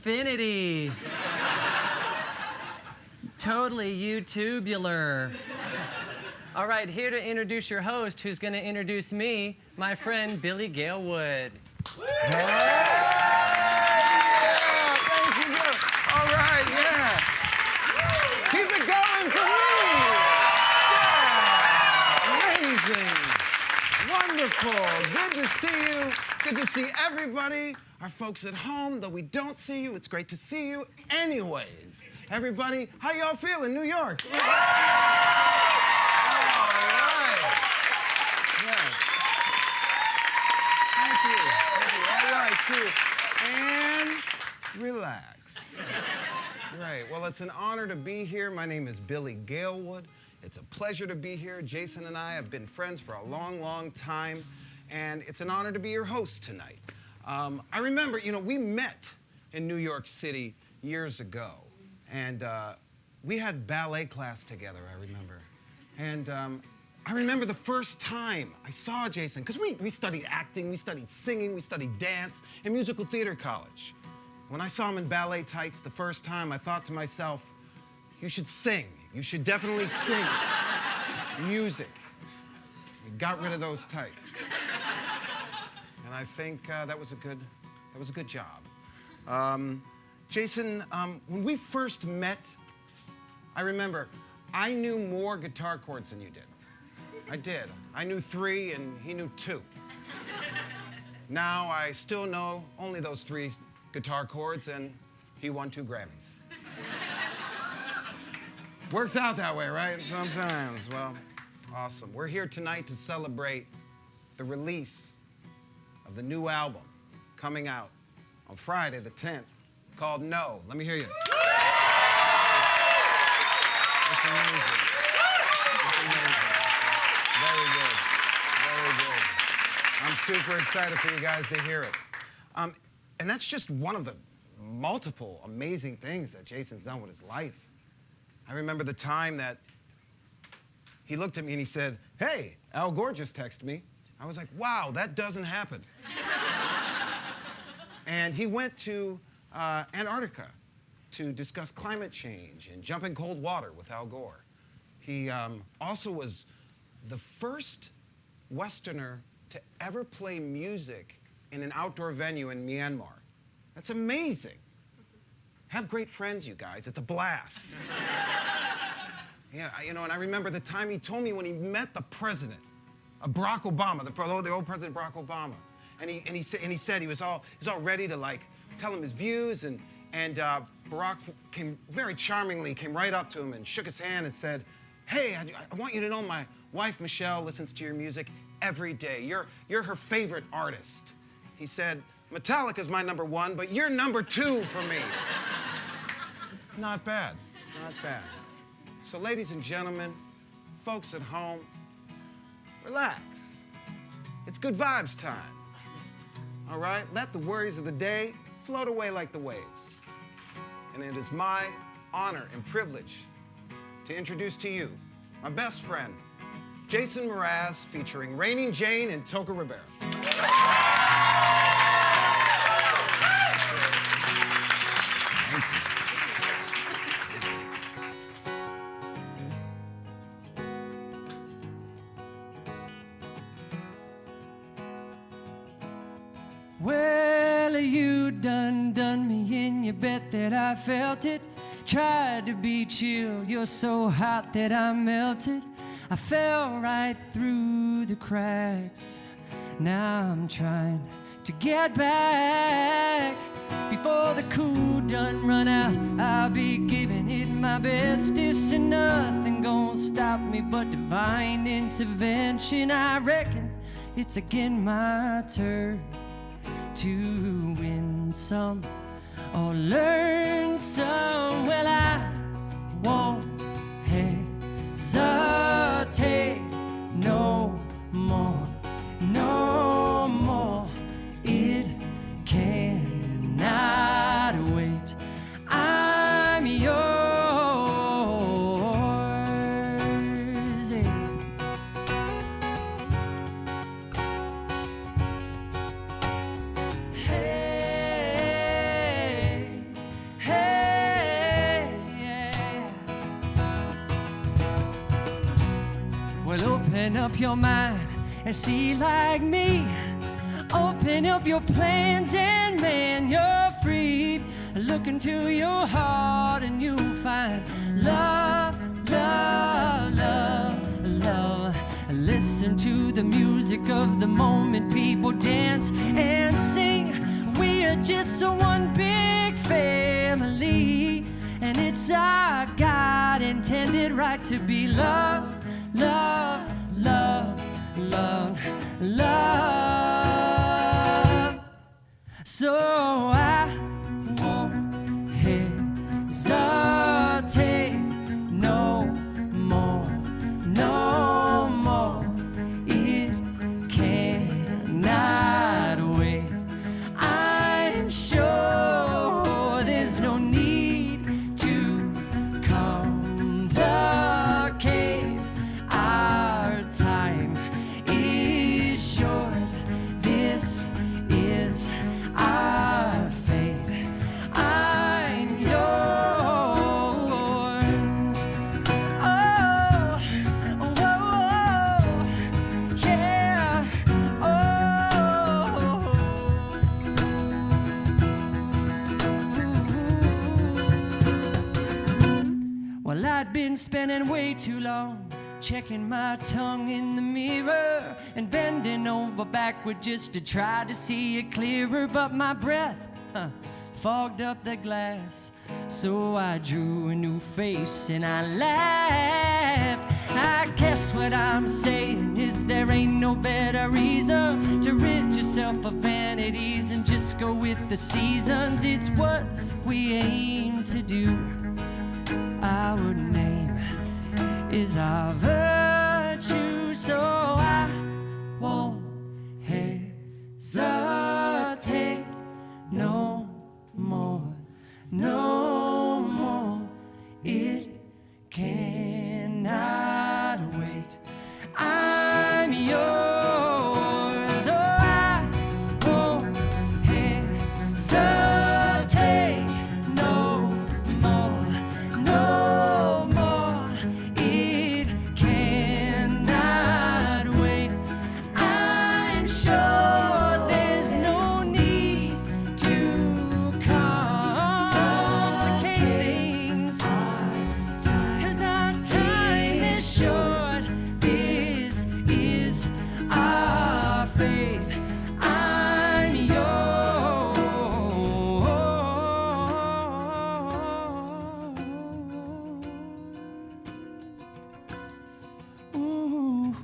infinity. Totally U-tubular. All right, here to introduce your host, who's going to introduce me, my friend Billy Galewood. Thank you. All right, yeah. Keep it going for me. Yeah. Amazing. Wonderful. Good to see you. Good to see everybody. Our folks at home, though we don't see you, it's great to see you anyways. Everybody, how y'all feeling, New York? Yeah. All right. Yeah. Thank you. All right, cool. And relax. Right, well, it's an honor to be here. My name is Billy Galewood. It's a pleasure to be here. Jason and I have been friends for a long, long time, and it's an honor to be your host tonight. I remember, we met in New York City years ago, and we had ballet class together, I remember. And I remember the first time I saw Jason, because we studied acting, we studied singing, we studied dance in musical theater college. When I saw him in ballet tights the first time, I thought to myself, you should sing. You should definitely sing music. We got rid of those tights. And I think that was a good job. Jason, when we first met, I remember I knew more guitar chords than you did. I did. I knew 3 and he knew 2. Now I still know only those 3 guitar chords, and he won 2 Grammys. Works out that way, right? Sometimes. Well, awesome. We're here tonight to celebrate the release of the new album coming out on Friday the 10th called No. Let me hear you. It's amazing. It's amazing. Very good. Very good. I'm super excited for you guys to hear it. And that's just one of the multiple amazing things that Jason's done with his life. I remember the time that he looked at me and he said, "Hey, Al Gore just texted me." I was like, wow, that doesn't happen. And he went to Antarctica to discuss climate change and jump in cold water with Al Gore. He also was the first Westerner to ever play music in an outdoor venue in Myanmar. That's amazing. Have great friends, you guys. It's a blast. Yeah, and I remember the time he told me when he met the president, Barack Obama, the old President Barack Obama, and he said he was all ready to tell him his views, and Barack came right up to him and shook his hand and said, "Hey, I want you to know my wife Michelle listens to your music every day. You're her favorite artist." He said, "Metallica's my #1, but you're #2 for me." Not bad, not bad. So ladies and gentlemen, folks at home, relax. It's good vibes time. All right, let the worries of the day float away like the waves. And it is my honor and privilege to introduce to you my best friend, Jason Mraz, featuring Reigning Jane and Toca Rivera. Well, you done me, and you bet that I felt it. Tried to be chill, you're so hot that I melted. I fell right through the cracks. Now I'm trying to get back. Before the cool done run out, I'll be giving it my bestest, and nothing gonna stop me but divine intervention. I reckon it's again my turn to win some or learn some. Well, I won't hesitate no more, no more. It cannot wait. I'm yours. Yeah. Hey, Open up your mind and see like me. Open up your plans and man, you're free. Look into your heart and you'll find love, love, love, love. Listen to the music of the moment, people dance and sing. We're just a one big family, and it's our God intended right to be love, love, love, love, love. So I won't hesitate no more, no more. It cannot wait. I'm sure there's no need to complicate. Our time is short. This is our fate. I'm yours. Oh, oh, yeah. Well, I'd been spending way too long checking my tongue in the mirror and bending over backward just to try to see it clearer. But my breath fogged up the glass, so I drew a new face and I laughed. I guess what I'm saying is there ain't no better reason to rid yourself of vanities and just go with the seasons. It's what we aim to do. Our name is our virtue, so I won't hesitate no more, no more. It cannot wait. I'm yours. Oh, I won't hesitate no more, no more. It cannot wait. I'm sure there's no need to complicate things, 'cause our time is short. This is our fate. I'm yours. Ooh,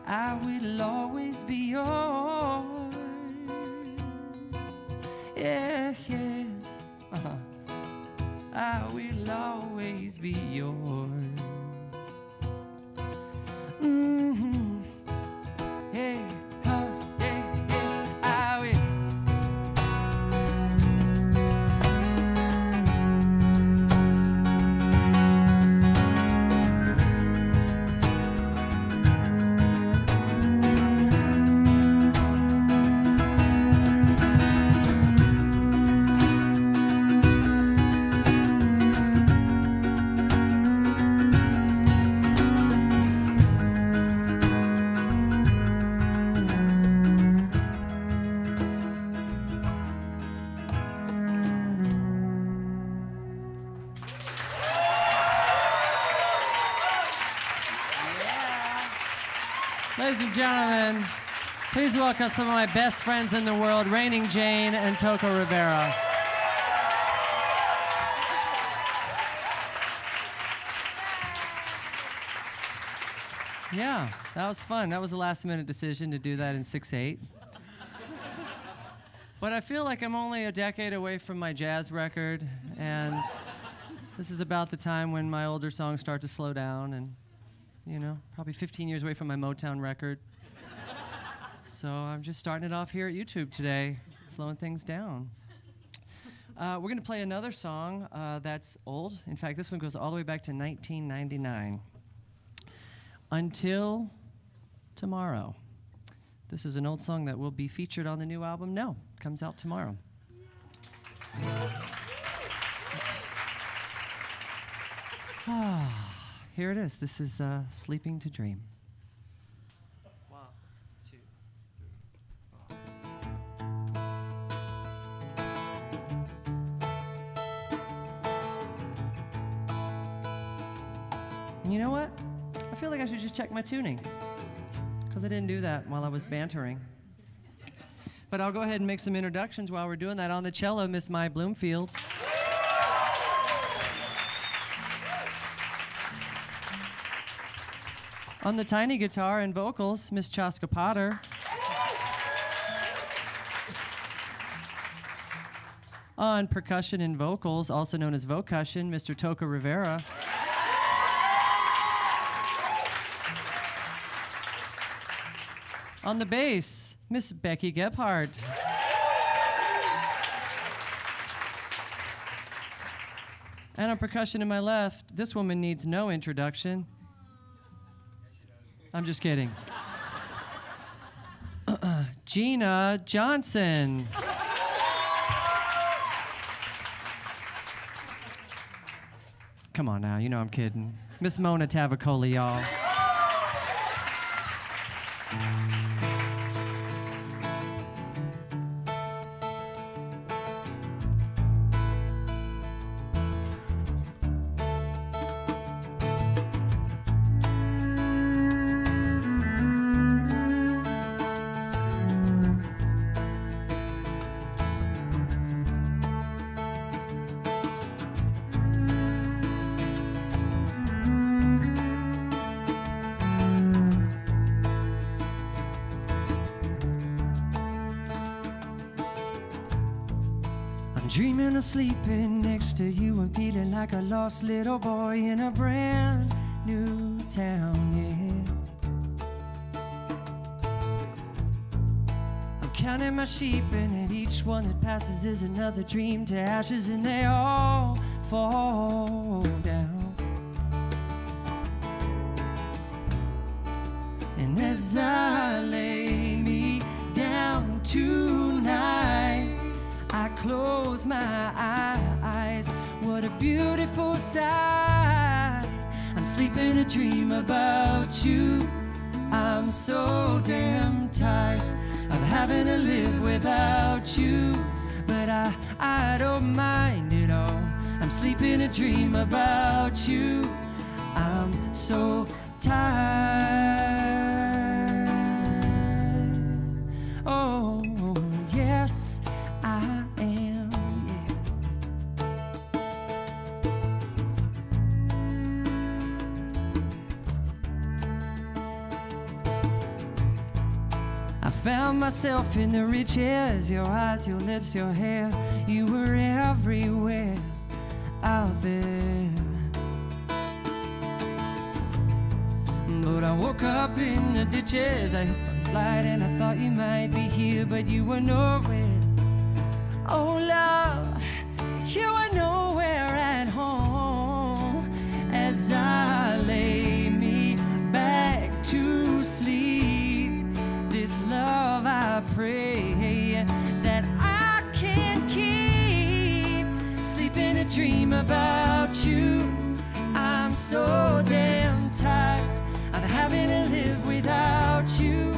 I will always be yours. Yeah, yes. I will always be yours. Mm-hmm. Hey, yeah, yes, I will. Ladies and gentlemen, please welcome some of my best friends in the world, Reigning Jane and Toco Rivera. Yeah, that was fun. That was a last-minute decision to do that in 6/8. But I feel like I'm only a decade away from my jazz record, and this is about the time when my older songs start to slow down, and, you know, probably 15 years away from my Motown record. So I'm just starting it off here at YouTube today, slowing things down. We're going to play another song that's old. In fact, this one goes all the way back to 1999. Until Tomorrow. This is an old song that will be featured on the new album. No, comes out tomorrow. here it is. This is Sleeping to Dream. 1, 2. And you know what? I feel like I should just check my tuning, because I didn't do that while I was bantering. But I'll go ahead and make some introductions while we're doing that. On the cello, Miss Mai Bloomfield. On the tiny guitar and vocals, Miss Chaska Potter. On percussion and vocals, also known as vocussion, Mr. Toka Rivera. On the bass, Miss Becky Gebhardt. And on percussion to my left, this woman needs no introduction. I'm just kidding. Gina Johnson. Come on now, you know I'm kidding. Miss Mona Tavicoli, y'all. Dreaming of sleeping next to you and feeling like a lost little boy in a brand new town, yeah. I'm counting my sheep and at each one that passes is another dream to ashes, and they all fall down. And as I lay me down tonight, I close my eyes, what a beautiful sight. I'm sleeping a dream about you. I'm so damn tired of having to live without you, but I don't mind it all. I'm sleeping a dream about you. I'm so tired. Oh, yes, I am, yeah. I found myself in the riches, your eyes, your lips, your hair. You were everywhere out there. But I woke up in the ditches, I hit the light and I thought you might be here, but you were nowhere. Oh love, you were nowhere at home. As I lay me back to sleep, this love I pray that I can keep. Sleeping a dream about you. I'm so damn tired of having to live without you,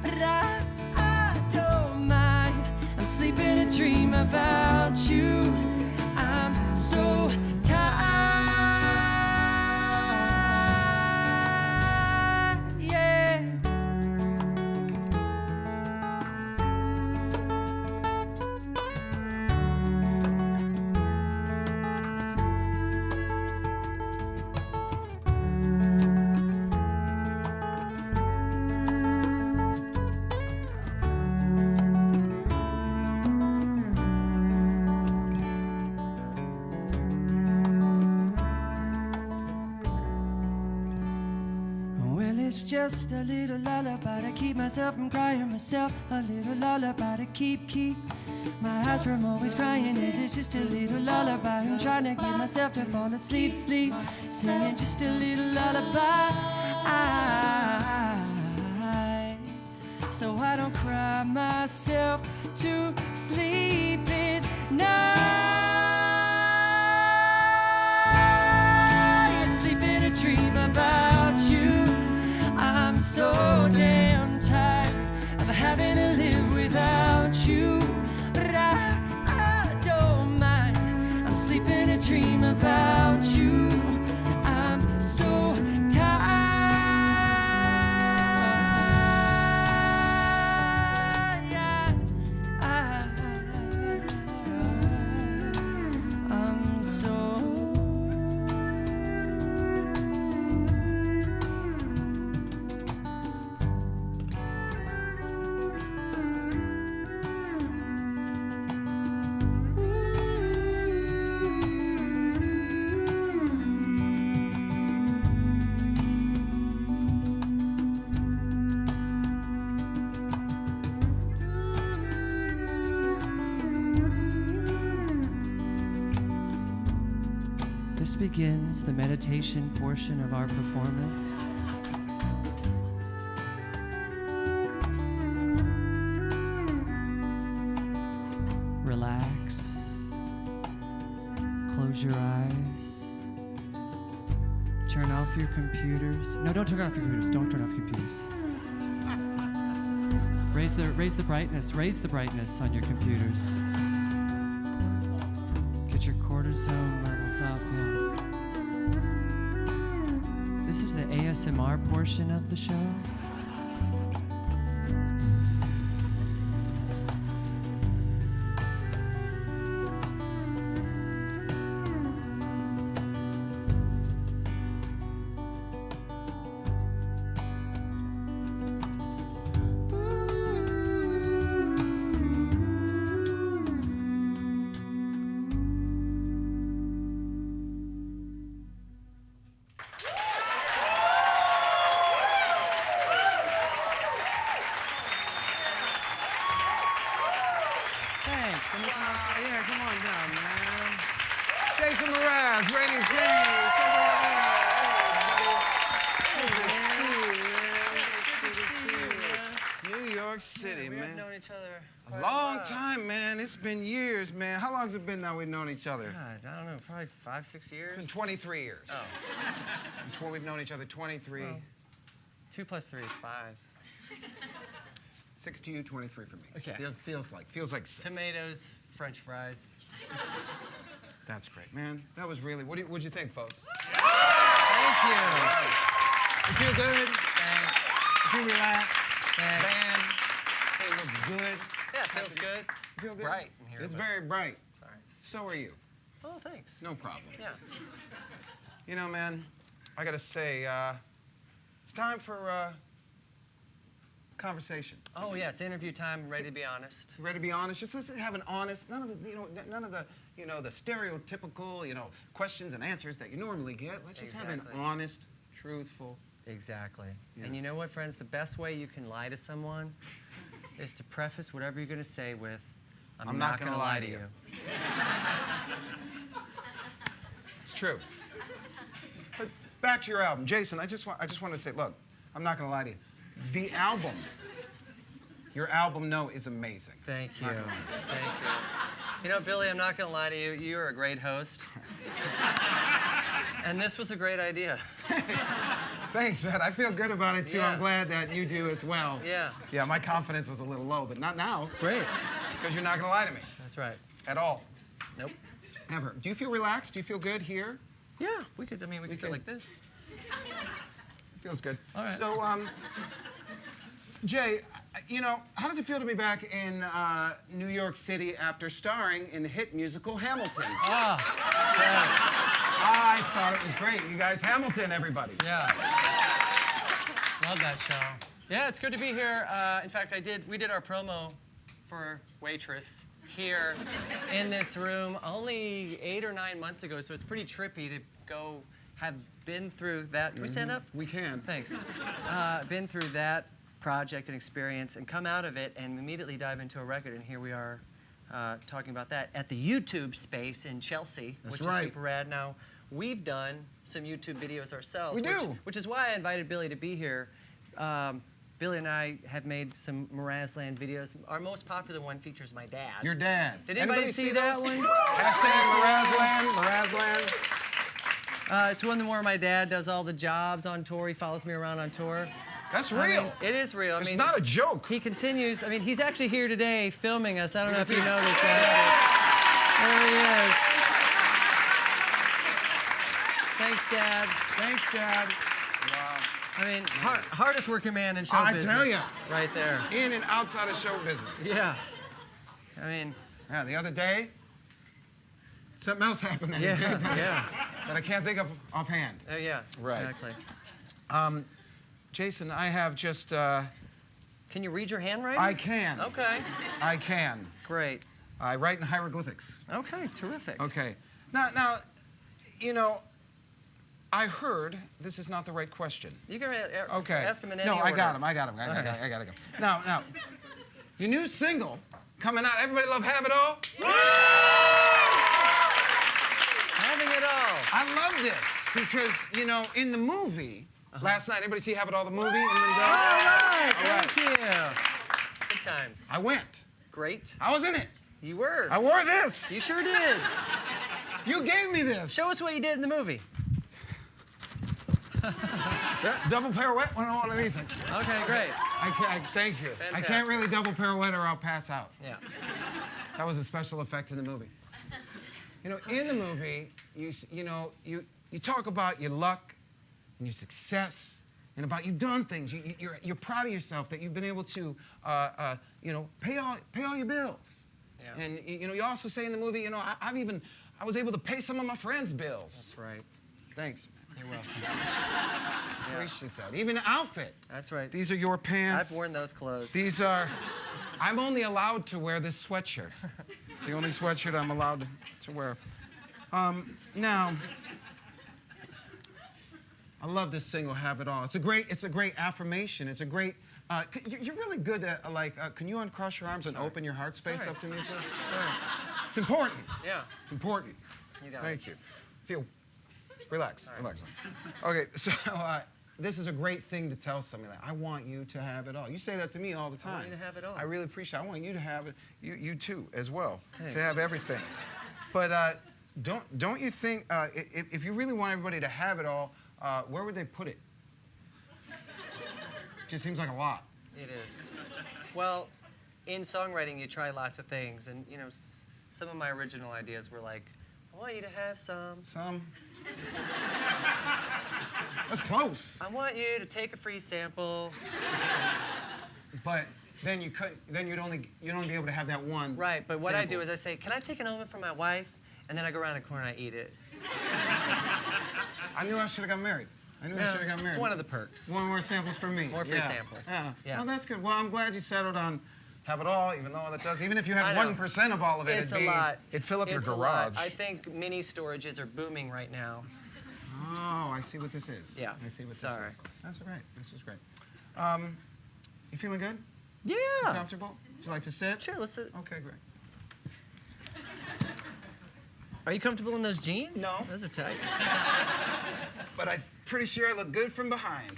but I don't mind. I'm sleeping a dream about you. I'm so tired, yeah. It's just a little lullaby to keep myself from crying myself. A little lullaby to keep my eyes from always crying. It's just a little lullaby. I'm trying to get myself to fall asleep, singing just a little lullaby. So I don't cry myself to sleep at night. Sleeping a dream about you. I'm so tired. I'm so. This begins the meditation portion of our performance. Relax. Close your eyes. Turn off your computers. No, don't turn off your computers. Don't turn off computers. Raise the brightness. Raise the brightness on your computers. Get your cortisone levels up. Yeah. This is the ASMR portion of the show. Yeah, come on down, man. Jason Mraz, reigning king. Come on in. New York City, man. We've known each other A long time, man. It's been years, man. How long has it been now we've known each other? God, I don't know, probably 5, 6 years. It's been 23 years. Oh. We've known each other 23. Well, 2 plus 3 is 5. 6 to you, 23 for me. Okay. Feels like 6. Tomatoes, French fries. That's great, man. That was really. What'd you think, folks? Thank you. You feel good? Thanks. You feel relaxed? Thanks. Man, it looks good. Yeah, it feels good. You feel It's good? bright in here. It's but- very bright. Sorry. So are you. Oh, thanks. No problem. Yeah. You know, man, I gotta say, it's time for conversation. Oh, yeah, it's interview time. I'm ready to be honest. You ready to be honest? Just let's have an honest, none of the stereotypical, questions and answers that you normally get. Let's just have an Exactly. honest, truthful. Exactly. Yeah. And you know what, friends? The best way you can lie to someone is to preface whatever you're going to say with, I'm not going to lie to you. It's true. But back to your album, Jason. I just want to say, look, I'm not going to lie to you. The album, your album, is amazing. Thank you. Not gonna lie. Thank you. You know, Billy, I'm not going to lie to you. You're a great host. And this was a great idea. Thanks, man. I feel good about it too. Yeah. I'm glad that you do as well. Yeah. Yeah, my confidence was a little low, but not now. Great. Because you're not going to lie to me That's right. at all. Nope. Ever. Do you feel relaxed? Do you feel good here? Yeah, we could sit could. like this. Feels good. All right. So, Jay, how does it feel to be back in New York City after starring in the hit musical Hamilton? Ah, yeah. I thought it was great. You guys, Hamilton, everybody. Yeah. Love that show. Yeah, it's good to be here. In fact, we did our promo for Waitress here in this room only 8 or 9 months ago, so it's pretty trippy to go have been through that. Can we stand up? We can. Thanks. Been through that project and experience and come out of it and immediately dive into a record, and here we are talking about that at the YouTube space in Chelsea, which is super rad. Now, we've done some YouTube videos ourselves. We do. Which is why I invited Billy to be here. Billy and I have made some Mrazland videos. Our most popular one features my dad. Your dad. Did anybody see that those? one? Hashtag Mrazland. It's one where my dad does all the jobs on tour. He follows me around on tour. That's real. I mean, it is real. It's not a joke. He continues. I mean, he's actually here today filming us. I don't know if you noticed that. There he is. Dad. Thanks, Dad. Wow. I mean, hardest working man in show I business. tell ya. Right there. In and outside of show business. Yeah. I mean. Yeah, the other day, something else happened that he Yeah. did Yeah. that I can't think of offhand. Oh yeah. Right. Exactly. Jason, I have just. Can you read your handwriting? I can. Okay. I can. Great. I write in hieroglyphics. Okay. Terrific. Okay. Now, you know, I heard this is not the right question. You can Okay. ask him in any No, order. I got him. I got him. I got him. Now, your new single coming out. Everybody love "Have It All." Having it all. I love this because you know in the movie last night. Anybody see "Have It All" the movie? Anybody go? All right. All right. Thank you. Good times. I went. Great. I was in it. You were. I wore this. You sure did. You gave me this. Show us what you did in the movie. Yeah, double pirouette. One of these things. Okay, great. Thank you. I Fantastic. can't really double pirouette or I'll pass out. Yeah. That was a special effect in the movie. You know, in the movie, you talk about your luck and your success and about you've done things. You're proud of yourself that you've been able to, pay all your bills. Yeah. And you also say in the movie, I was able to pay some of my friends' bills. That's right. Thanks. You're welcome. Appreciate that. Even the outfit. That's right. These are your pants. I've worn those clothes. These are. I'm only allowed to wear this sweatshirt. It's the only sweatshirt I'm allowed to wear. Now, I love this single, "Have It All." It's a great affirmation. It's a great. You're really good at can you uncross your arms and open your heart space Sorry. up to me? Sorry. It's important. Yeah. It's important. You got Thank it. you. Relax. Okay, so this is a great thing to tell somebody. Like, I want you to have it all. You say that to me all the time. I want you to have it all. I really appreciate it. I want you to have it. You too, as well. Thanks. To have everything. But don't you think if you really want everybody to have it all, where would they put it? Just seems like a lot. It is. Well, in songwriting, you try lots of things, and some of my original ideas were like, I want you to have some. That's close. I want you to take a free sample. But then you could. Then you'd only be able to have that one. Right, but what I sample. do is I say, can I take an element from my wife? And then I go around the corner and I eat it. I knew I should have got married. I should have got married. It's one of the perks. One more samples for me. More free samples. Yeah. Well, that's good. Well, I'm glad you settled on "Have It All," even though that does. Even if you I had know. 1% of all of it, It's a lot. it'd fill up your It's a garage. lot. I think mini storages are booming right now. Oh, I see what this is. Yeah. I see what Sorry. this is. That's great. This is great. You feeling good? Yeah. Comfortable? Would you like to sit? Sure, let's sit. Okay, great. Are you comfortable in those jeans? No. Those are tight. But I'm pretty sure I look good from behind.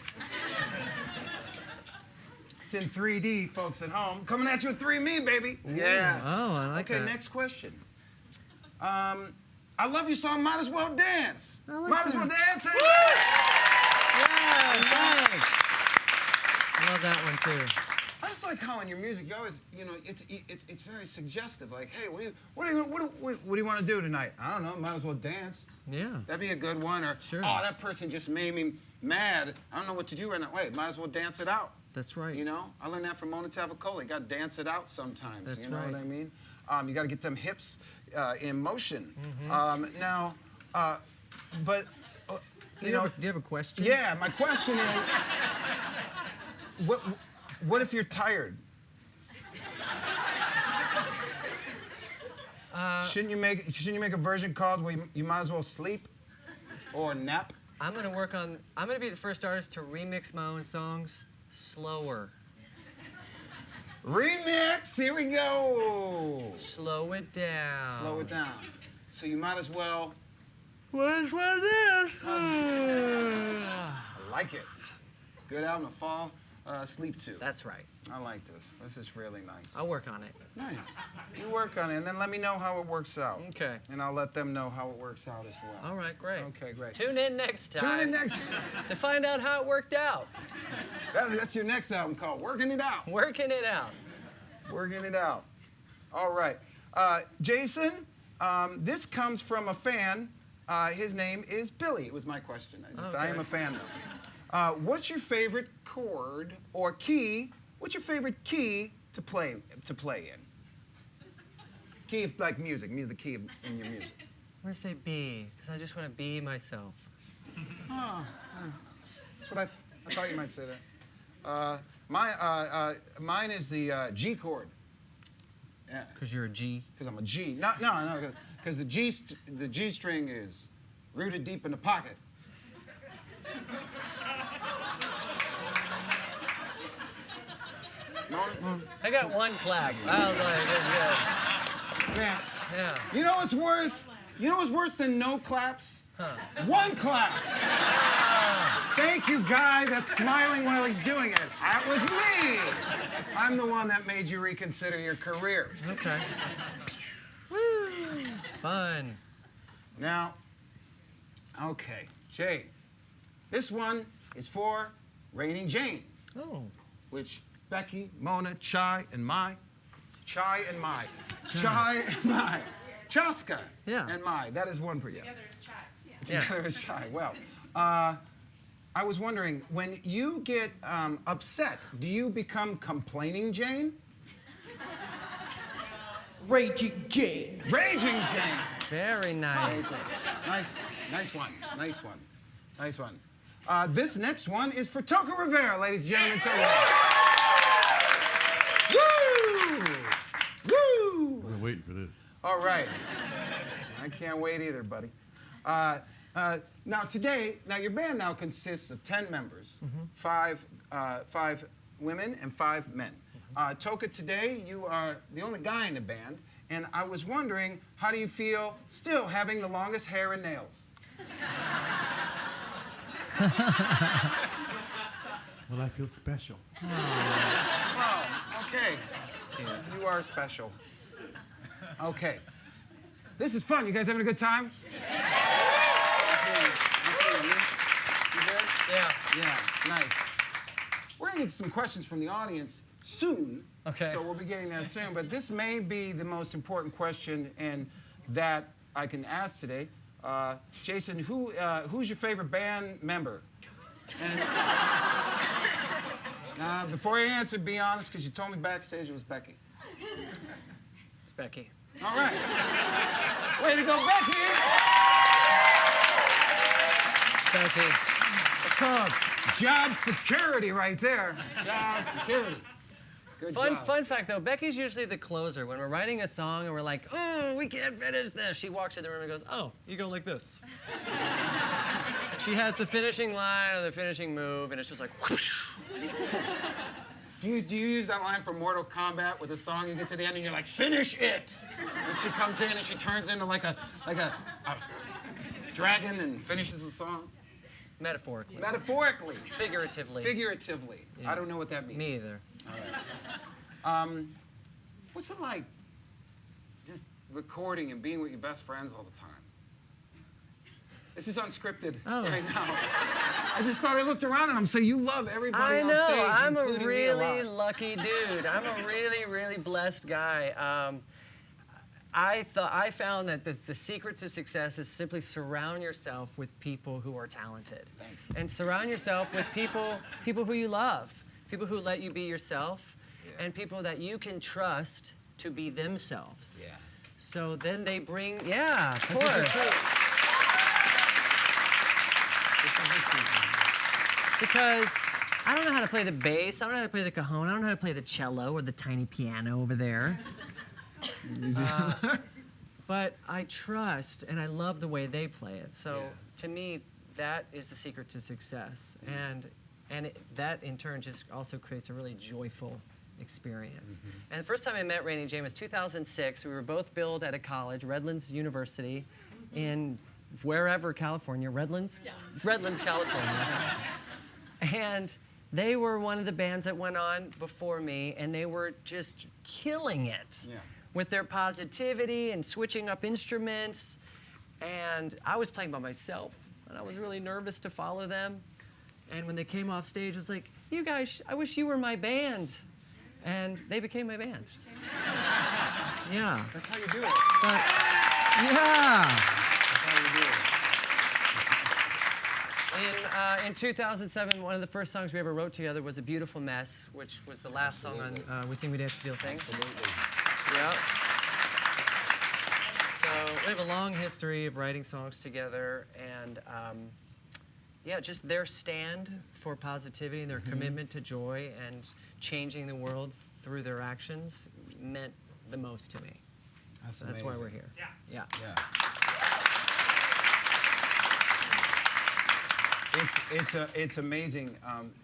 It's in 3D, folks at home. Coming at you with 3Me, baby. Yeah. Oh, I like Okay, that. next question. I love your song, "Might As Well Dance." I like Might as that. well dance. Yeah, thanks. I love that one too. I just like how in your music you always, it's very suggestive. Like, hey, what do you want to do tonight? I don't know. Might as well dance. Yeah. That'd be a good one. Or, Sure. oh, that person just made me mad. I don't know what to do right now. Wait, might as well dance it out. That's right. I learned that from Mona Tavacola. You got to dance it out sometimes. That's you know right. what I mean? You got to get them hips in motion. Mm-hmm. So do you have a question? Yeah, my question is, what if you're tired? Shouldn't you make a version called where you might as well sleep or nap? I'm gonna be the first artist to remix my own songs slower. Remix, here we go. Slow it down. Slow it down. So you might as well. What is this? I like it. Good album to fall asleep to. That's right. I like this. This is really nice. I'll work on it. Nice. You work on it, and then let me know how it works out. Okay. And I'll let them know how it works out as well. All right, great. Okay, great. Tune in next time. Tune in next. to find out how it worked out. That's your next album called "Working It Out." Working it out. Working it out. All right. Jason, this comes from a fan His name is Billy. It was my question. I am a fan though. What's your favorite chord or key? What's your favorite key to play in? Key of like music, the key in your music. I'm gonna say B, because I just want to be myself. Oh, that's what I thought you might say that. Mine is the G chord. Yeah. Because you're a G. Because I'm a G. No. Because the G string is rooted deep in the pocket. I got one clap. I was like, that's good. Man, Yeah. you know what's worse? You know what's worse than no claps? Huh. One clap. Thank you, guy that's smiling while he's doing it. That was me. I'm the one that made you reconsider your career. Okay. Woo! Fun. Now, okay, Jay, this one is for Reigning Jane, Oh. which Becky, Mona, Chaska, and Yeah. and Mai. That is one for you. Together is chai. Yeah. Together is Chai. Well, I was wondering, when you get upset, do you become Complaining Jane? Raging Jane. Raging Jane. Very nice. Nice one. This next one is for Toca Rivera, ladies and gentlemen. Toca. Woo! I've been waiting for this. All right. I can't wait either, buddy. Now your band now consists of 10 members, five women and 5 men. Toca, today you are the only guy in the band, and I was wondering, how do you feel still having the longest hair and nails? Well, I feel special. Oh, okay. That's cute. You are special. Okay. This is fun. You guys having a good time? You good? Yeah. Yeah, nice. We're gonna get some questions from the audience soon. Okay. So we'll be getting there soon. But this may be the most important question and that I can ask today. Jason, who's your favorite band member? And before you answer, be honest, because you told me backstage it was Becky. It's Becky. All right. Way to go, Becky! Becky. It's called job security right there. Job security. Good job. Fun fact though, Becky's usually the closer. When we're writing a song and we're like, oh, we can't finish this, she walks in the room and goes, oh, you go like this. She has the finishing line or the finishing move, and it's just like, whoosh. Do you use that line from Mortal Kombat with a song? You get to the end and you're like, finish it! And she comes in and she turns into like a dragon and finishes the song? Metaphorically. Metaphorically. Figuratively. Figuratively. Yeah. I don't know what that means. Me either. All right. What's it like just recording and being with your best friends all the time? This is unscripted right now. I just thought I looked around and I'm saying, you love everybody I on know, stage, I'm a including me a really lot. lucky dude. I'm a really blessed guy. I found that the secret to success is simply surround yourself with people who are talented. Thanks. And surround yourself with people who you love, people who let you be yourself, and people that you can trust to be themselves. Yeah. So then they bring, yeah, of This is the course. truth. Because I don't know how to play the bass, I don't know how to play the cajon, I don't know how to play the cello or the tiny piano over there. But I trust and I love the way they play it. So to me, that is the secret to success. And that in turn just also creates a really joyful experience. And the first time I met Reigning Jane was 2006. We were both billed at a college, Redlands University, in wherever, California, Redlands? Yeah. Redlands, California. And they were one of the bands that went on before me, and they were just killing it with their positivity and switching up instruments. And I was playing by myself, and I was really nervous to follow them. And when they came off stage, I was like, you guys, I wish you were my band. And they became my band. Yeah. That's how you do it. But, yeah. That's how you do it. in 2007, one of the first songs we ever wrote together was A Beautiful Mess, which was the last song on We Sing, We Dance, We Feel Things. Absolutely. Yep. So we have a long history of writing songs together, and yeah, just their stand for positivity and their commitment to joy and changing the world through their actions meant the most to me. That's why we're here. Yeah. It's amazing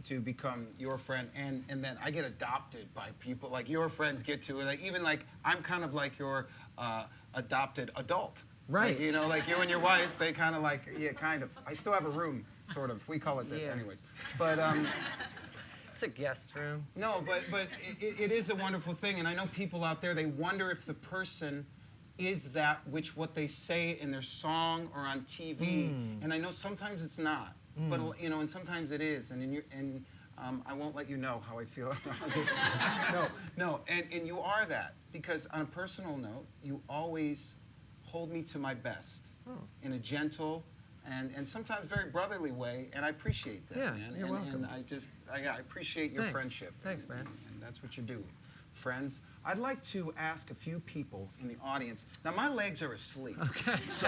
to become your friend, and then I get adopted by people like your friends get to, like even like I'm kind of like your adopted adult. Right. Like, you know, like you and your wife, they kind of like, yeah, kind of. I still have a room, sort of. We call it that, Yeah. anyways. But It's a guest room. no, but it is a wonderful thing, and I know people out there, they wonder if the person is that which what they say in their song or on TV, and I know sometimes it's not, but you know, and sometimes it is, and I won't let you know how I feel. no, and you are that, because on a personal note, you always hold me to my best in a gentle and sometimes very brotherly way, and I appreciate that, Yeah, man. you're welcome. And I appreciate your Thanks. friendship. Thanks, man. And that's what you do. Friends, I'd like to ask a few people in the audience. Now, my legs are asleep. Okay. So,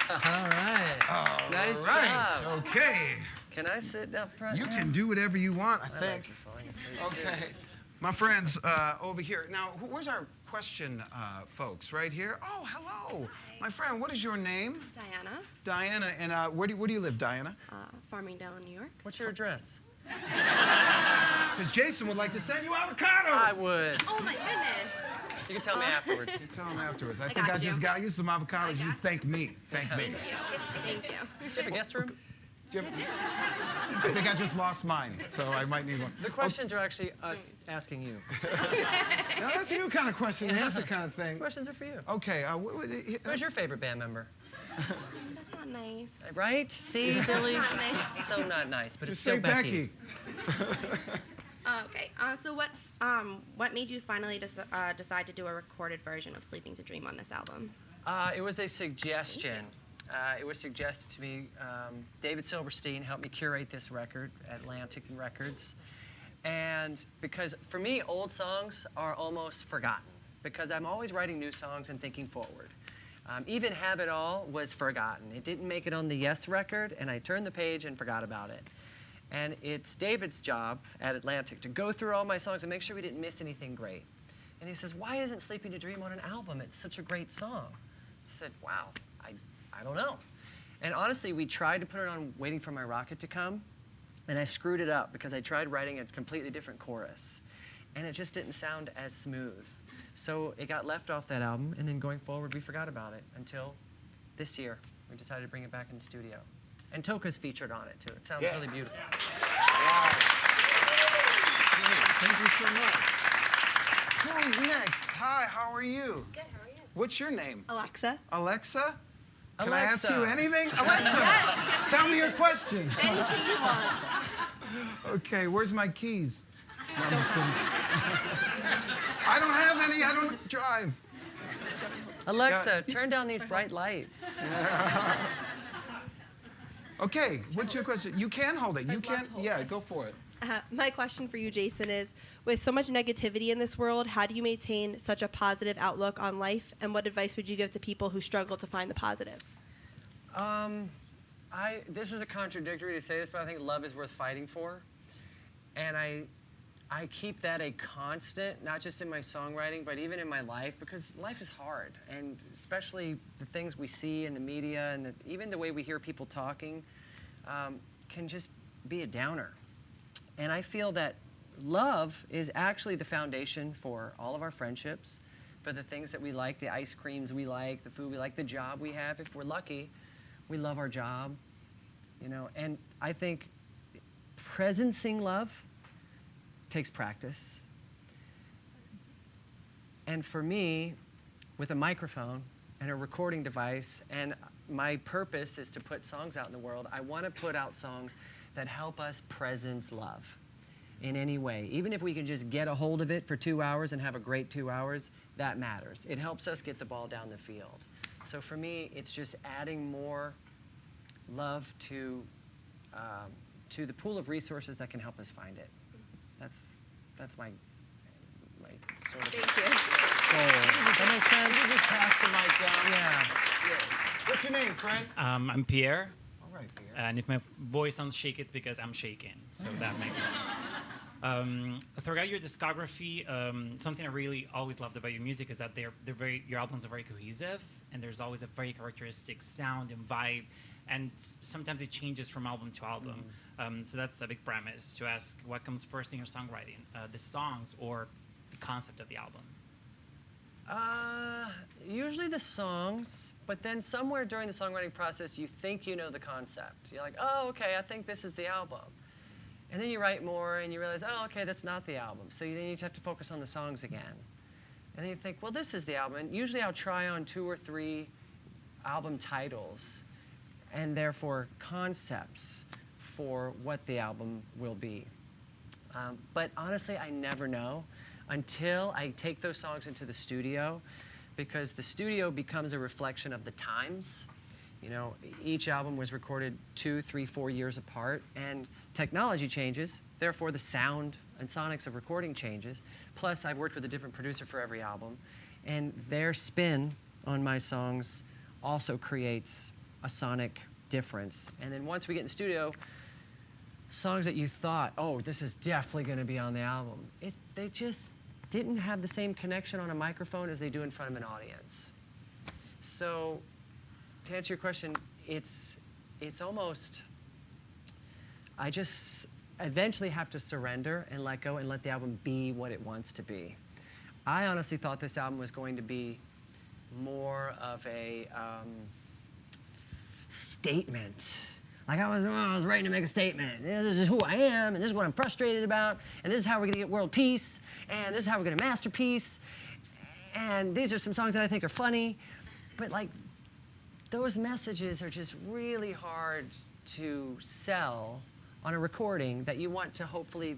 All right. Nice right, job. okay. Can I sit up front? You now? can do whatever you want, I My think. legs are falling asleep, too. Okay. My friends over here. Now, where's our question folks? Right here? Oh, hello. My friend, what is your name? Diana, Diana. And where do you live, Diana? Farmingdale, New York. What's your address? Because Jason would like to send you avocados. I would. Oh my goodness! You can tell me afterwards. Tell him afterwards. I think got I you. just got you some avocados. You got thank me. Thank me. Thank you. Thank you. Do you have a guest room? Do you have- I think I just lost mine, so I might need one. The questions are actually us asking you. Now, that's a new kind of question and answer kind of thing. Questions are for you. Okay. Who's your favorite band member? That's not nice. Right? See, Billy? Not nice. So not nice, but it's Just still say Becky. Okay. So what made you finally decide to do a recorded version of "Sleeping to Dream" on this album? It was a suggestion. It was suggested to me. David Silverstein helped me curate this record, Atlantic Records. And because for me, old songs are almost forgotten because I'm always writing new songs and thinking forward. Even Have It All was forgotten. It didn't make it on the Yes record, and I turned the page and forgot about it. And it's David's job at Atlantic to go through all my songs and make sure we didn't miss anything great. And he says, why isn't Sleeping to Dream on an album? It's such a great song. I said, wow, I don't know. And honestly, we tried to put it on Waiting for My Rocket to Come, and I screwed it up because I tried writing a completely different chorus. And it just didn't sound as smooth. So it got left off that album, and then going forward, we forgot about it until this year. We decided to bring it back in the studio. And Toka's featured on it, too. It sounds really beautiful. Wow. Thank you so much. Who's next? Hi, how are you? Good. How are you? What's your name? Alexa. Alexa? Can I Alexa. ask you anything? Alexa, tell me your question. Anything you want. Okay, where's my keys? No, I'm just kidding. I don't have any. I don't drive. Alexa, turn down these bright lights. Okay, what's your question? You can hold it. You I'd love can. to hold Yeah, this. go for it. My question for you, Jason, is with so much negativity in this world, how do you maintain such a positive outlook on life? And what advice would you give to people who struggle to find the positive? This is a contradictory to say this, but I think love is worth fighting for. And I keep that a constant, not just in my songwriting, but even in my life, because life is hard. And especially the things we see in the media and even the way we hear people talking can just be a downer. And I feel that love is actually the foundation for all of our friendships, for the things that we like, the ice creams we like, the food we like, the job we have. If we're lucky, we love our job, you know. And I think presencing love takes practice. And for me, with a microphone and a recording device, and my purpose is to put songs out in the world, I want to put out songs that help us presence love. in any way. Even if we can just get a hold of it for 2 hours and have a great 2 hours, that matters. It helps us get the ball down the field. So for me, it's just adding more love to the pool of resources that can help us find it. That's my sort of Thank you. goal. That makes sense? You just pass the mic down. Yeah. What's your name, friend? I'm Pierre, All right, Pierre. and if my voice sounds shaky, it's because I'm shaking, so that makes sense. Throughout your discography, something I really always loved about your music is that your albums are very cohesive, and there's always a very characteristic sound and vibe, and sometimes it changes from album to album. So that's a big premise to ask what comes first in your songwriting, the songs or the concept of the album. Usually the songs, but then somewhere during the songwriting process, you think you know the concept. You're like, oh, okay, I think this is the album. And then you write more and you realize, oh, okay, that's not the album. So then you have to focus on the songs again. And then you think, well, this is the album. And usually I'll try on 2 or 3 album titles and therefore concepts for what the album will be. But honestly, I never know until I take those songs into the studio, because the studio becomes a reflection of the times. You know, each album was recorded 2, 3, 4 years apart, and technology changes, therefore the sound and sonics of recording changes. Plus, I've worked with a different producer for every album, and their spin on my songs also creates a sonic difference. And then once we get in the studio, songs that you thought, oh, this is definitely going to be on the album, they just didn't have the same connection on a microphone as they do in front of an audience. So, to answer your question, it's almost, I just eventually have to surrender and let go and let the album be what it wants to be. I honestly thought this album was going to be more of a statement. Like I was writing to make a statement. This is who I am, and this is what I'm frustrated about, and this is how we're gonna get world peace, and this is how we're gonna master peace, and these are some songs that I think are funny, but like, those messages are just really hard to sell on a recording that you want to hopefully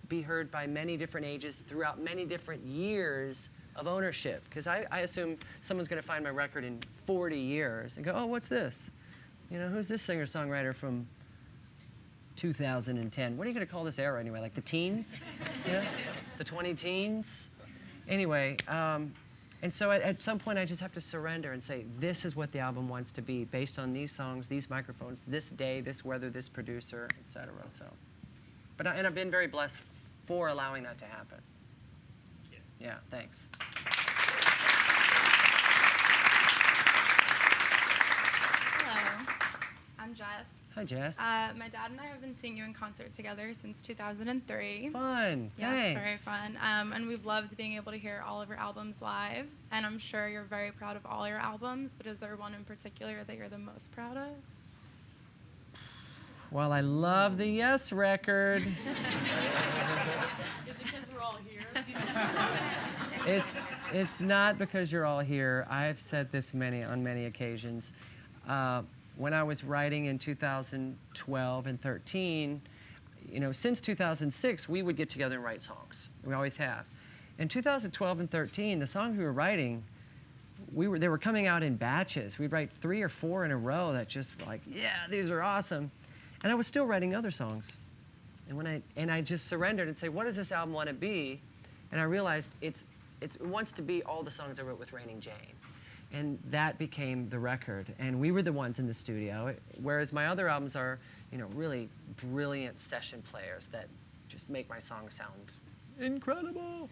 be heard by many different ages throughout many different years of ownership. Because I assume someone's gonna find my record in 40 years and go, oh, what's this? You know, who's this singer-songwriter from 2010? What are you gonna call this era anyway? Like the teens? Yeah? The 20 teens? Anyway, and so at some point I just have to surrender and say, this is what the album wants to be based on these songs, these microphones, this day, this weather, this producer, etc. So, and I've been very blessed for allowing that to happen. Yeah, thanks. Hello, I'm Jess. Hi, Jess. My dad and I have been seeing you in concert together since 2003. Fun, Yes, thanks. very fun. And we've loved being able to hear all of your albums live. And I'm sure you're very proud of all your albums, but is there one in particular that you're the most proud of? Well, I love the Yes record. Is it because we're all here? It's not because you're all here. I've said this on many occasions. When I was writing in 2012 and 13, you know, since 2006, we would get together and write songs. We always have. In 2012 and 13, the songs we were writing, they were coming out in batches. We'd write 3 or 4 in a row that just were like, yeah, these are awesome. And I was still writing other songs. And I just surrendered and say, what does this album want to be? And I realized it wants to be all the songs I wrote with Raining Jane. And that became the record. And we were the ones in the studio, whereas my other albums are, you know, really brilliant session players that just make my songs sound incredible.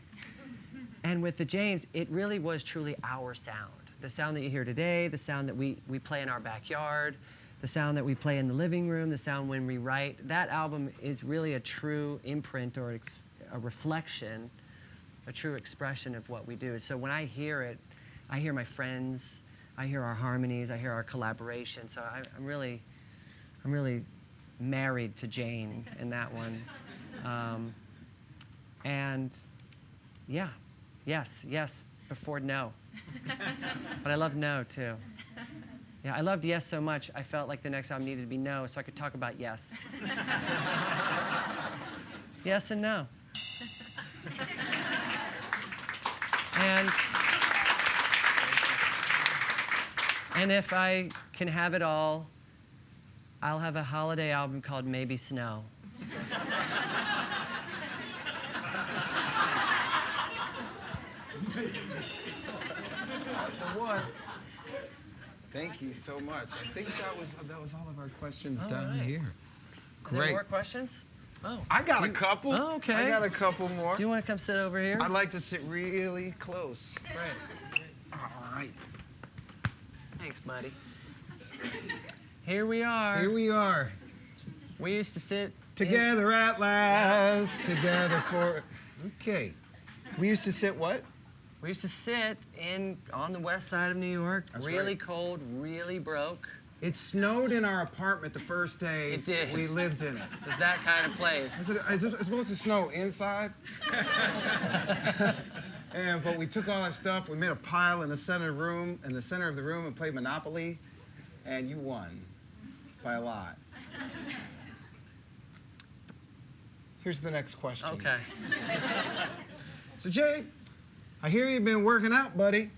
And with the Janes, it really was truly our sound. The sound that you hear today, the sound that we play in our backyard, the sound that we play in the living room, the sound when we write. That album is really a true imprint or a reflection, a true expression of what we do. So when I hear it, I hear my friends, I hear our harmonies, I hear our collaboration. So I'm really married to Jane in that one. And yeah, yes, before no. But I love no too. Yeah, I loved yes so much, I felt like the next album needed to be no so I could talk about yes. Yes and no. And if I can have it all, I'll have a holiday album called Maybe Snow. That's the one. Thank you so much. I think that was all of our questions done right. here. Are there Great. more questions? Oh. I got a couple. Oh, okay. I got a couple more. Do you want to come sit over here? I'd like to sit really close. Great. All right. Thanks, buddy. Here we are. Here we are. We used to sit Together at last. Together for. Okay. We used to sit what? We used to sit on the west side of New York, That's really right. cold, really broke. It snowed in our apartment the first day It did. we lived in it. It was that kind of place. Is it supposed to snow inside? But we took all our stuff, we made a pile in the center of the room, and played Monopoly, and you won by a lot. Here's the next question. Okay. So Jay, I hear you've been working out, buddy.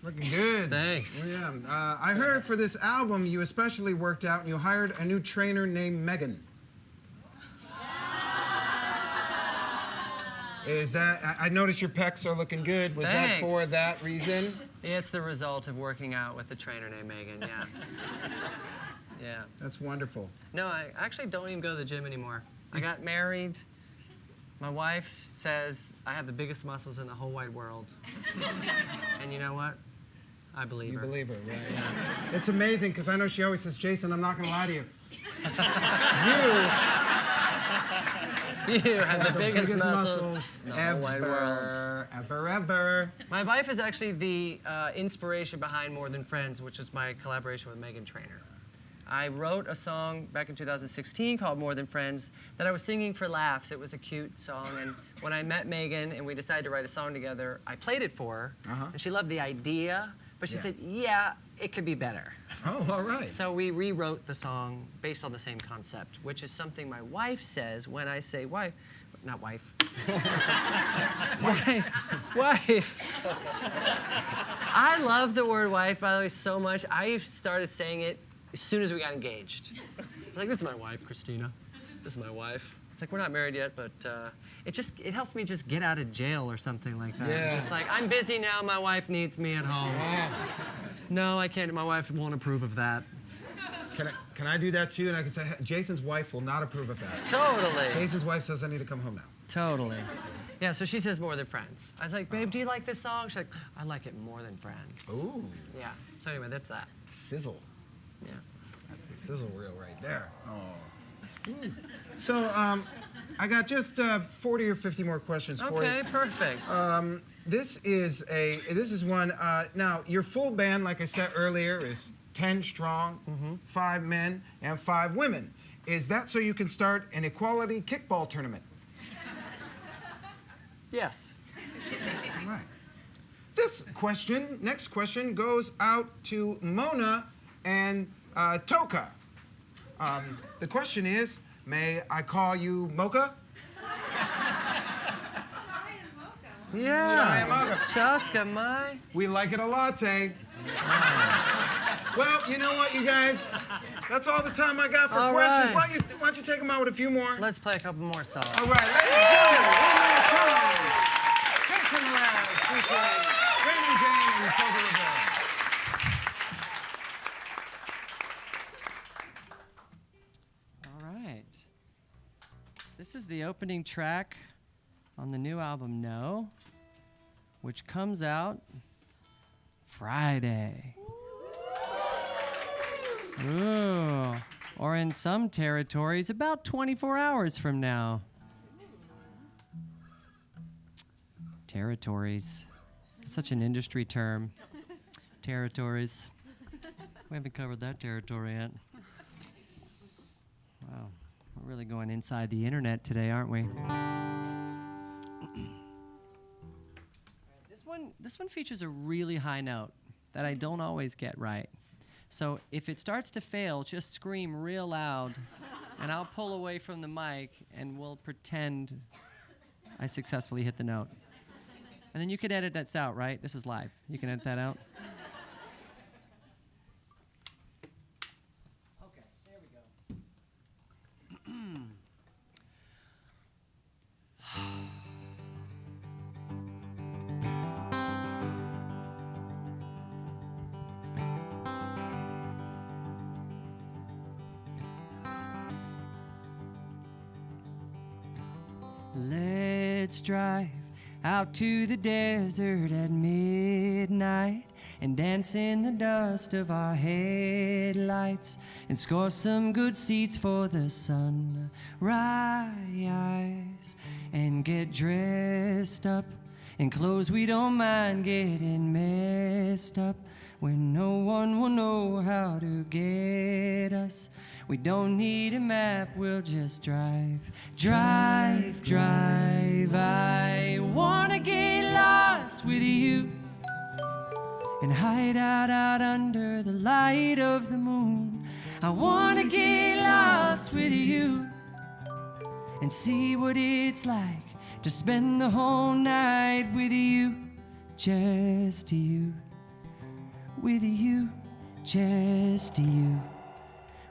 Looking good. Thanks. Yeah. I heard for this album you especially worked out and you hired a new trainer named Megan. Is that, I noticed your pecs are looking good. Was that Thanks. for that reason? It's the result of working out with a trainer named Megan, yeah. Yeah. That's wonderful. No, I actually don't even go to the gym anymore. I got married. My wife says I have the biggest muscles in the whole wide world. And you know what? I believe You her. believe her, right? Yeah. It's amazing because I know she always says, Jason, I'm not going to lie to you. You have the biggest muscles in the ever, whole wide world. ever. My wife is actually the inspiration behind More Than Friends, which is my collaboration with Megan Trainor. I wrote a song back in 2016 called More Than Friends that I was singing for laughs. It was a cute song, and when I met Megan and we decided to write a song together, I played it for her, and she loved the idea, but she said, yeah, it could be better. Oh, all right. So we rewrote the song based on the same concept, which is something my wife says when I say wife, not wife. Wife. I love the word wife, by the way, so much. I started saying it as soon as we got engaged. I was like, this is my wife, Christina. This is my wife. It's like, we're not married yet, but it helps me just get out of jail or something like that. Yeah. Just like, I'm busy now, my wife needs me at home. No, I can't, my wife won't approve of that. Can I do that too? And I can say, Jason's wife will not approve of that. Totally. Jason's wife says I need to come home now. Totally. Yeah, so she says More Than Friends. I was like, babe, do you like this song? She's like, I like it more than friends. Ooh. Yeah, so anyway, that's that. Sizzle. Yeah. That's the sizzle reel right there. Oh. So, I got just 40 or 50 more questions for you. Okay, perfect. This is one. Now, your full band, like I said earlier, is 10 strong, 5 men and 5 women. Is that so you can start an equality kickball tournament? Yes. All right. Next question goes out to Mona and Toka. The question is, may I call you Mocha? Yeah. Mocha. Chaska, my. We like it a latte. Well, you know what, you guys? That's all the time I got for All questions. right. Why don't you take them out with a few more? Let's play a couple more songs. All right, ladies and gentlemen, one more time. Jason Mraz featuring Raymond James and Soulful. All right. This is the opening track on the new album No, which comes out Friday. Ooh. Or in some territories, about 24 hours from now. Territories. It's such an industry term. Territories. We haven't covered that territory yet. Wow. We're really going inside the internet today, aren't we? This one features a really high note that I don't always get right. So if it starts to fail, just scream real loud and I'll pull away from the mic, and we'll pretend I successfully hit the note. And then you can edit that out, right? This is live. You can edit that out. Okay, there we go. Let's drive out to the desert at midnight and dance in the dust of our headlights and score some good seats for the sunrise and get dressed up in clothes we don't mind getting messed up when no one will know how to get us. We don't need a map, we'll just drive. Drive, drive, I wanna get lost with you and hide out under the light of the moon. I wanna get lost with you and see what it's like to spend the whole night with you, just you, with you, just you.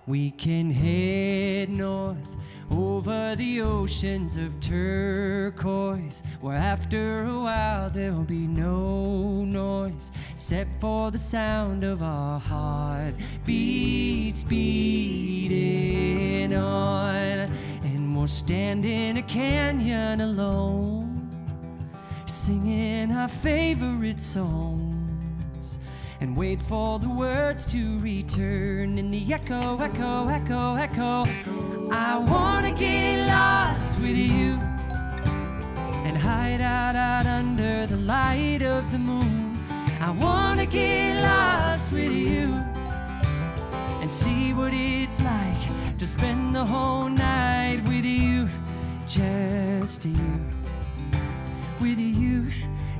We can head north over the oceans of turquoise, where after a while there'll be no noise except for the sound of our heartbeats beating on. And we'll stand in a canyon alone, singing our favorite songs, and wait for the words to return in the echo, echo, echo, echo. I wanna get lost with you and hide out under the light of the moon. I wanna get lost with you and see what it's like to spend the whole night with you, just you, with you,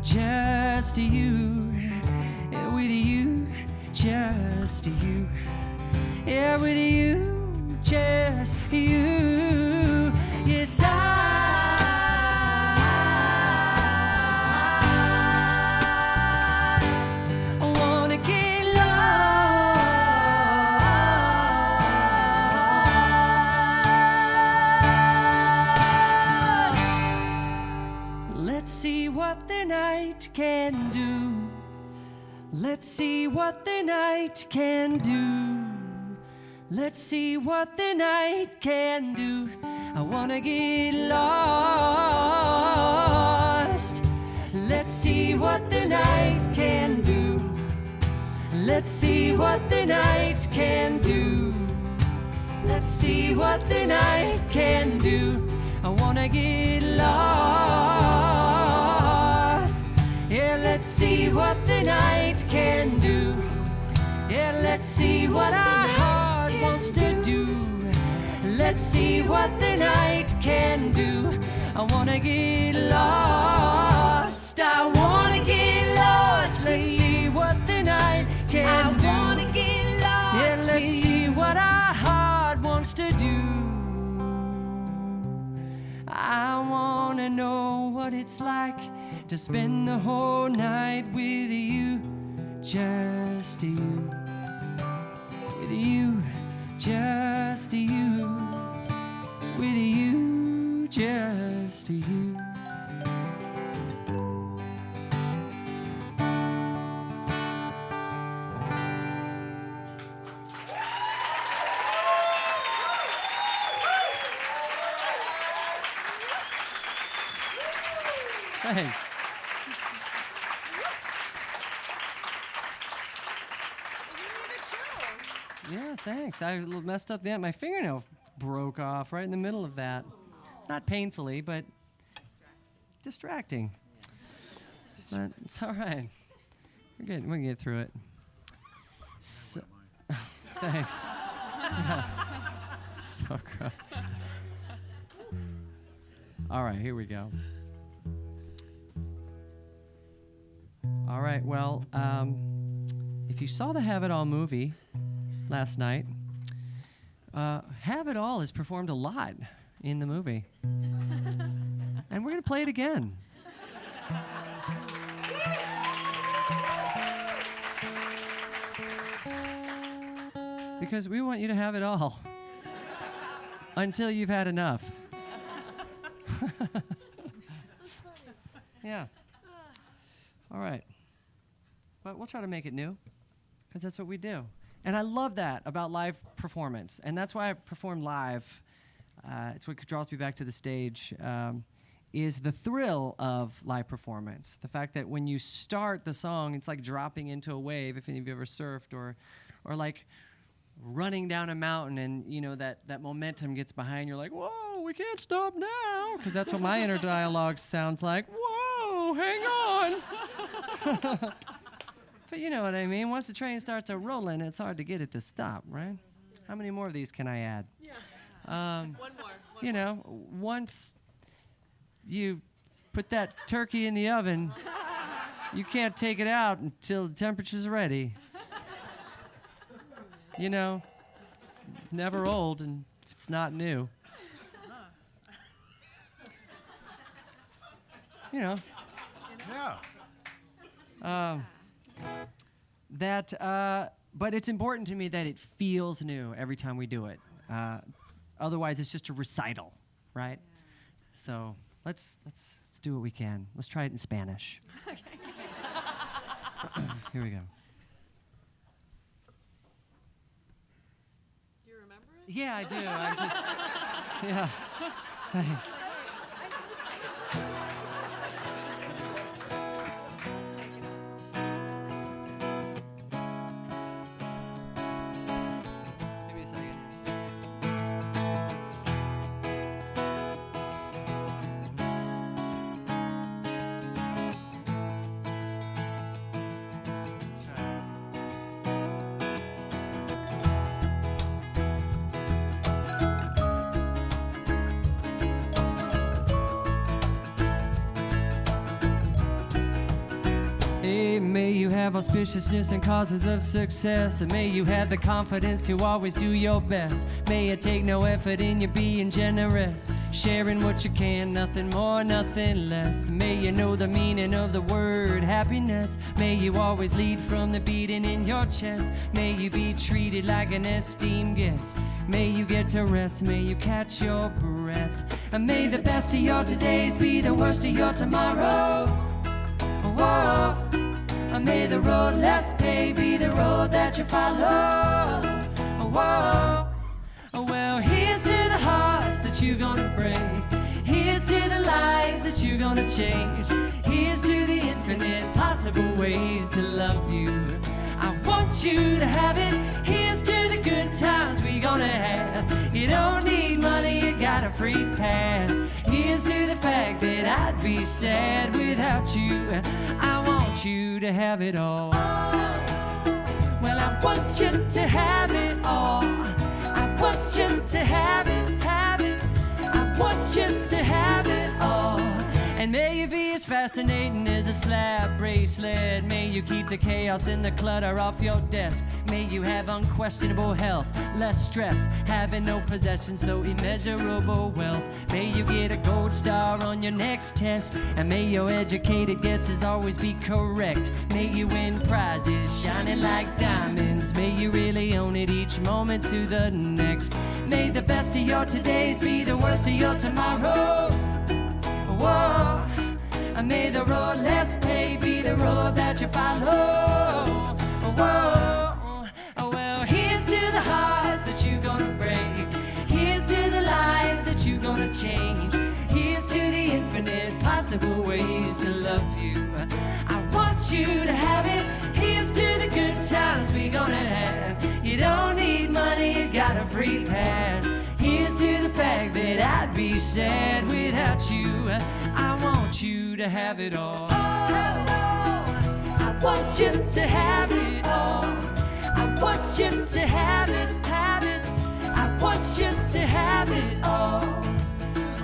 just you. With you, just you. Yeah, with you, just you. Yes, I wanna get lost. Let's see what the night can do. Let's see what the night can do. Let's see what the night can do. I wanna get lost. Let's see what the night can do. Let's see what the night can do. Let's see what the night can do. I wanna get lost. Yeah, let's see what the night can do. Yeah, let's see what our heart wants to do. Let's see what the night can do. I wanna get lost. I wanna get lost. Let's see what the night can do. I wanna get lost. Yeah, let's see what our heart wants to do. I wanna know what it's like to spend the whole night with you, just you, with you, just you, with you, just you. Thanks. Yeah, thanks. I messed up that. My fingernail broke off right in the middle of that. Not painfully, but distracting. But it's all right. We're good. We can get through it. So, thanks. Yeah. So gross. All right, here we go. All right, well, if you saw the Have It All movie last night, Have It All is performed a lot in the movie. And we're going to play it again. Because we want you to have it all until you've had enough. Yeah. All right. But we'll try to make it new, because that's what we do. And I love that about live performance. And that's why I perform live. It's what draws me back to the stage, is the thrill of live performance. The fact that when you start the song, it's like dropping into a wave, if any of you ever surfed, or like running down a mountain, and you know that momentum gets behind. You're like, whoa, we can't stop now, because that's what my inner dialogue sounds like. Whoa, hang on. But you know what I mean. Once the train starts a rolling, it's hard to get it to stop, right? How many more of these can I add? Yeah. One more. You know, once you put that turkey in the oven, you can't take it out until the temperature's ready. You know, it's never old, and it's not new. You know. Yeah. But it's important to me that it feels new every time we do it. Otherwise, it's just a recital, right? So let's do what we can. Let's try it in Spanish. Okay. Here we go. Do you remember it? Yeah, I do. I'm just. Yeah. Thanks. Give me a second. Let's try it. Hey, may you have auspiciousness and causes of success, and may you have the confidence to always do your best. May it take no effort in you being generous, sharing what you can, nothing more, nothing less. May you know the meaning of the word happiness. May you always lead from the beating in your chest. May you be treated like an esteemed guest. May you get to rest, may you catch your breath. And may the best of your todays be the worst of your tomorrows. Whoa. May the road less paved be the road that you follow. Whoa. Well, here's to the hearts that you're gonna break. Here's to the lives that you're gonna change. Here's to the infinite possible ways to love you. I want you to have it. Here's to the good times we gonna have. You don't need money, you got a free pass. Here's to the fact that I'd be sad without you. I want you to have it all. Well, I want you to have it all. I want you to have it, have it. I want you to have it all. And may you be as fascinating as a slab bracelet. May you keep the chaos and the clutter off your desk. May you have unquestionable health, less stress, having no possessions though immeasurable wealth. May you get a gold star on your next test, and may your educated guesses always be correct. May you win prizes shining like diamonds. May you really own it each moment to the next. May the best of your todays be the worst of your tomorrows. Whoa. May the road less paved be the road that you follow. Whoa. Well, here's to the hearts that you're gonna break. Here's to the lives that you're gonna change. Here's to the infinite possible ways to love you. I want you to have it. Here's to the good times we gonna have. You don't need money, you got a free pass. Here's to the fact that I'd be sad without you. I want you to have it all. I want you to have it all. I want you to have it, have it. I want you to have it all.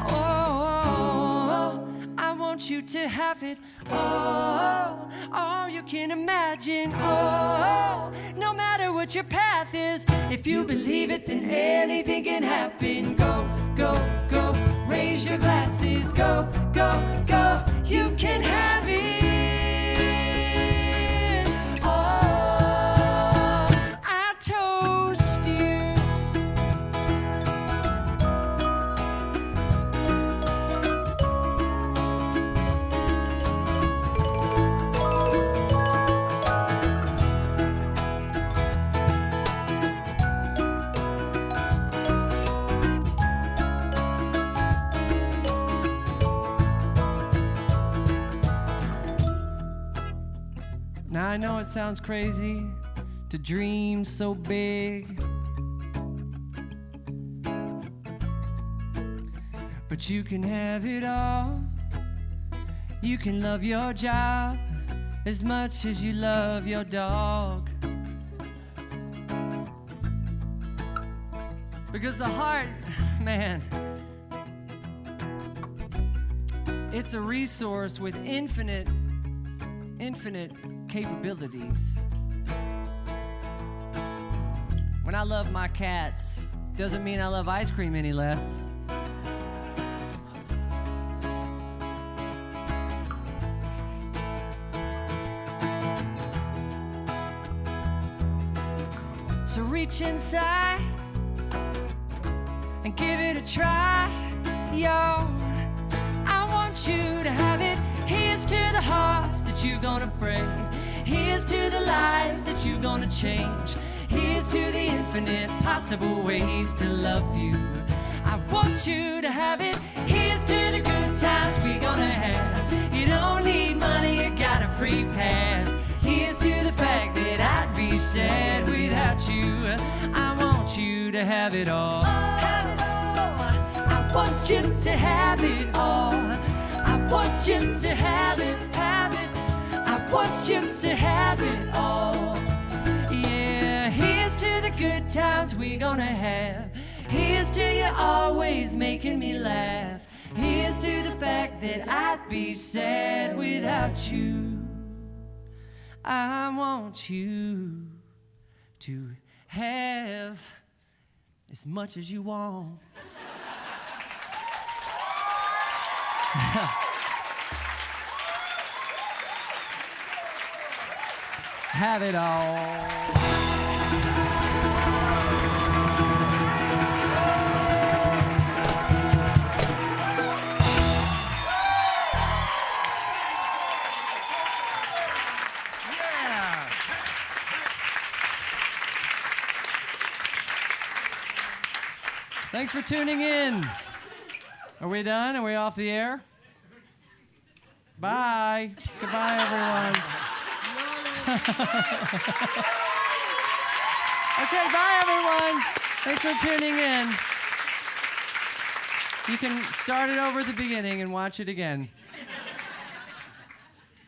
Oh, I want want you to have it all you can imagine. Oh, no matter what your path is, if you believe it, then anything can happen. Go, go, go, raise your glasses. Go, go, go, you can have it. Oh, I toast you. Now I know it sounds crazy to dream so big, but you can have it all. You can love your job as much as you love your dog. Because the heart, man, it's a resource with infinite capabilities. When I love my cats, doesn't mean I love ice cream any less. So reach inside and give it a try, y'all. I want you to have it. Here's to the hearts that you're gonna break. Here's to the lives that you're gonna change. Here's to the infinite possible ways to love you. I want you to have it. Here's to the good times we're gonna have. You don't need money, you got a free pass. Here's to the fact that I'd be sad without you. I want you to have it all. Have it all. I want you to have it all. I want you to have it, have it. I want you to have it all. Yeah, here's to the good times we're gonna have. Here's to you always making me laugh. Here's to the fact that I'd be sad without you. I want you to have as much as you want. Have it all. Thanks for tuning in. Are we done? Are we off the air? Bye. Goodbye, everyone. Okay, bye, everyone. Thanks for tuning in. You can start it over at the beginning and watch it again.